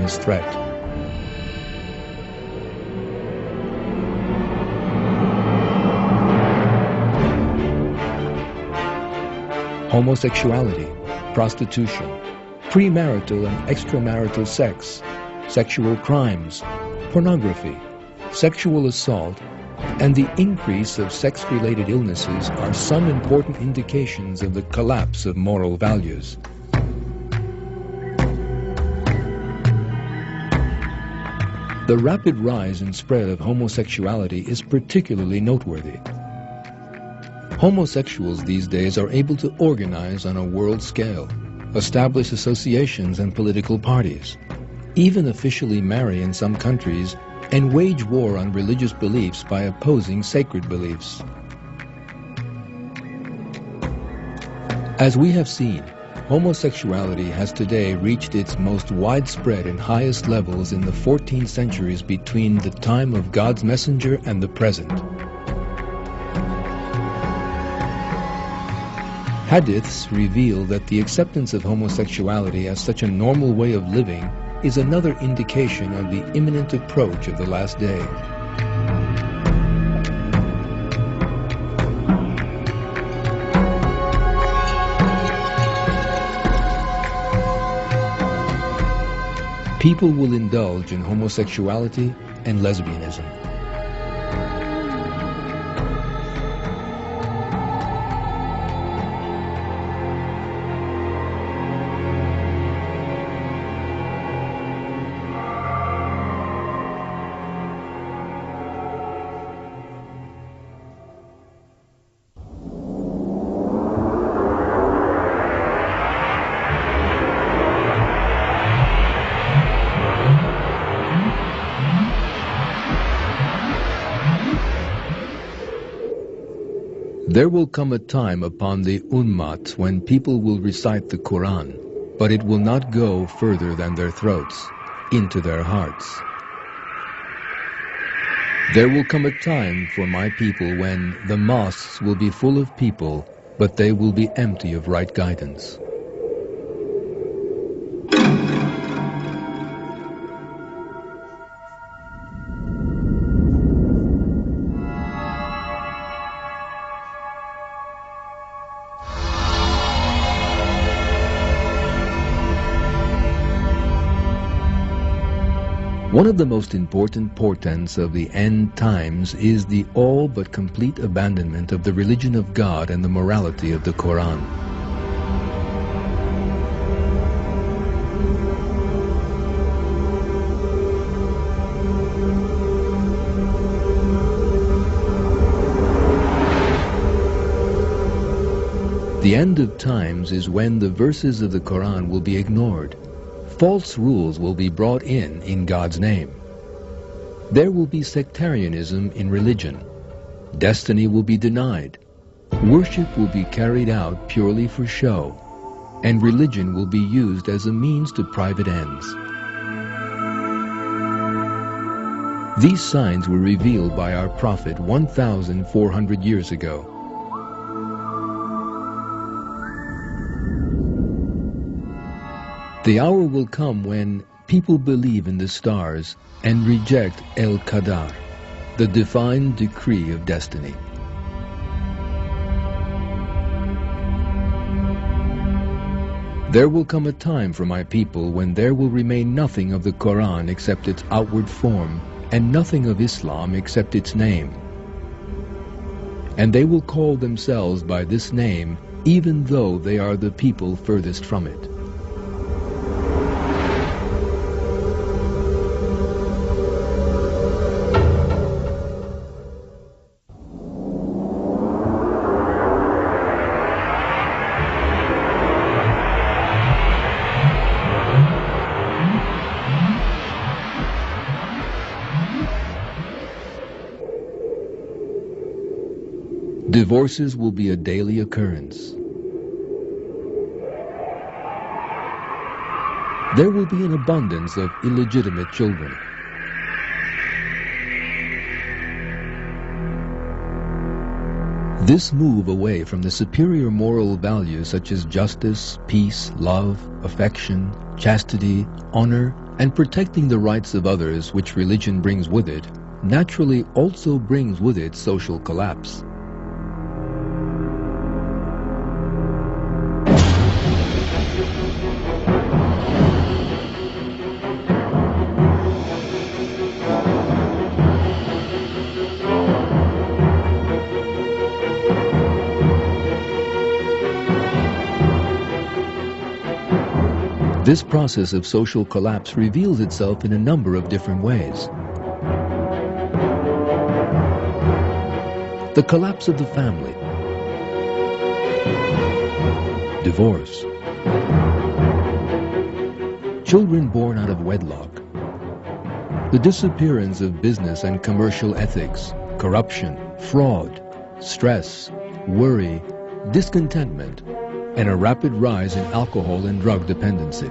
serious threat. Homosexuality, prostitution, premarital and extramarital sex, sexual crimes, pornography, sexual assault, and the increase of sex-related illnesses are some important indications of the collapse of moral values. The rapid rise and spread of homosexuality is particularly noteworthy. Homosexuals these days are able to organize on a world scale, establish associations and political parties, even officially marry in some countries, and wage war on religious beliefs by opposing sacred beliefs. As we have seen, homosexuality has today reached its most widespread and highest levels in the 14 centuries between the time of God's messenger and the present. Hadiths reveal that the acceptance of homosexuality as such a normal way of living is another indication of the imminent approach of the last day. People will indulge in homosexuality and lesbianism. There will come a time upon the Ummat when people will recite the Quran, but it will not go further than their throats, into their hearts. There will come a time for my people when the mosques will be full of people, but they will be empty of right guidance. One of the most important portents of the end times is the all but complete abandonment of the religion of God and the morality of the Quran. The end of times is when the verses of the Quran will be ignored. False rules will be brought in God's name. There will be sectarianism in religion. Destiny will be denied. Worship will be carried out purely for show, and religion will be used as a means to private ends. These signs were revealed by our Prophet 1,400 years ago. The hour will come when people believe in the stars and reject El-Qadar, the divine decree of destiny. There will come a time for my people when there will remain nothing of the Quran except its outward form, and nothing of Islam except its name. And they will call themselves by this name, even though they are the people furthest from it. Divorces will be a daily occurrence. There will be an abundance of illegitimate children. This move away from the superior moral values such as justice, peace, love, affection, chastity, honor, And protecting the rights of others, which religion brings with it, naturally also brings with it social collapse. This process of social collapse reveals itself in a number of different ways. The collapse of the family, divorce, children born out of wedlock, the disappearance of business and commercial ethics, corruption, fraud, stress, worry, discontentment, and a rapid rise in alcohol and drug dependency.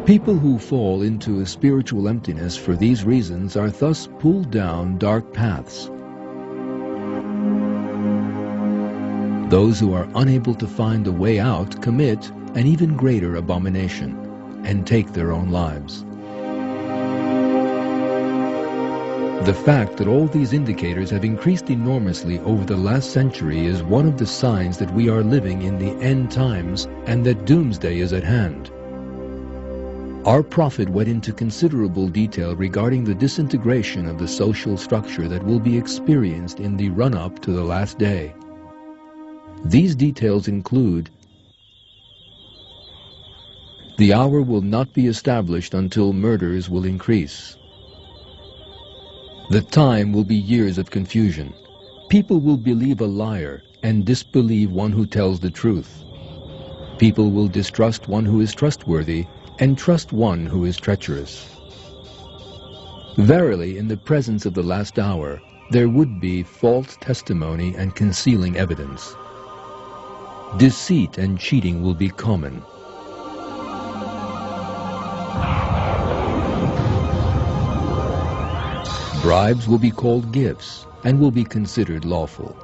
People who fall into a spiritual emptiness for these reasons are thus pulled down dark paths. Those who are unable to find a way out commit an even greater abomination and take their own lives. The fact that all these indicators have increased enormously over the last century is one of the signs that we are living in the end times and that doomsday is at hand. Our prophet went into considerable detail regarding the disintegration of the social structure that will be experienced in the run-up to the last day. These details include: the hour will not be established until murders will increase. The time will be years of confusion. People will believe a liar and disbelieve one who tells the truth. People will distrust one who is trustworthy and trust one who is treacherous. Verily, in the presence of the last hour, there would be false testimony and concealing evidence. Deceit and cheating will be common. Bribes will be called gifts and will be considered lawful.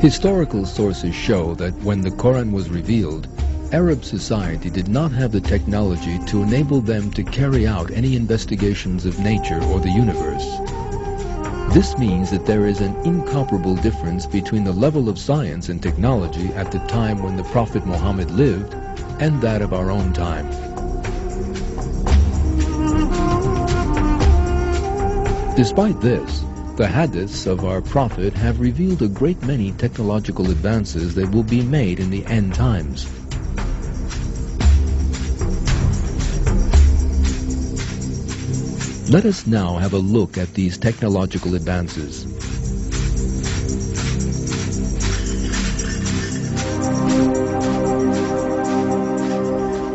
Historical sources show that when the Quran was revealed, Arab society did not have the technology to enable them to carry out any investigations of nature or the universe. This means that there is an incomparable difference between the level of science and technology at the time when the Prophet Muhammad lived and that of our own time. Despite this, the hadiths of our Prophet have revealed a great many technological advances that will be made in the end times. Let us now have a look at these technological advances.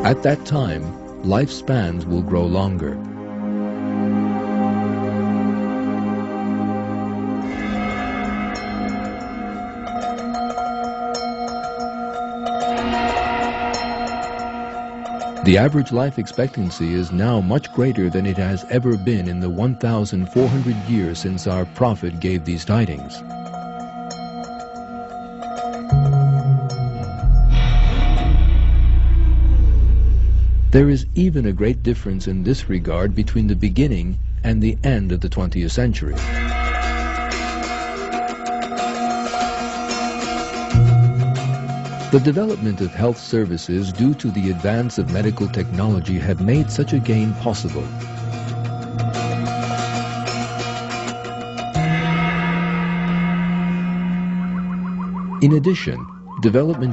At that time, lifespans will grow longer. The average life expectancy is now much greater than it has ever been in the 1,400 years since our Prophet gave these tidings. There is even a great difference in this regard between the beginning and the end of the 20th century. The development of health services due to the advance of medical technology have made such a gain possible. In addition, Development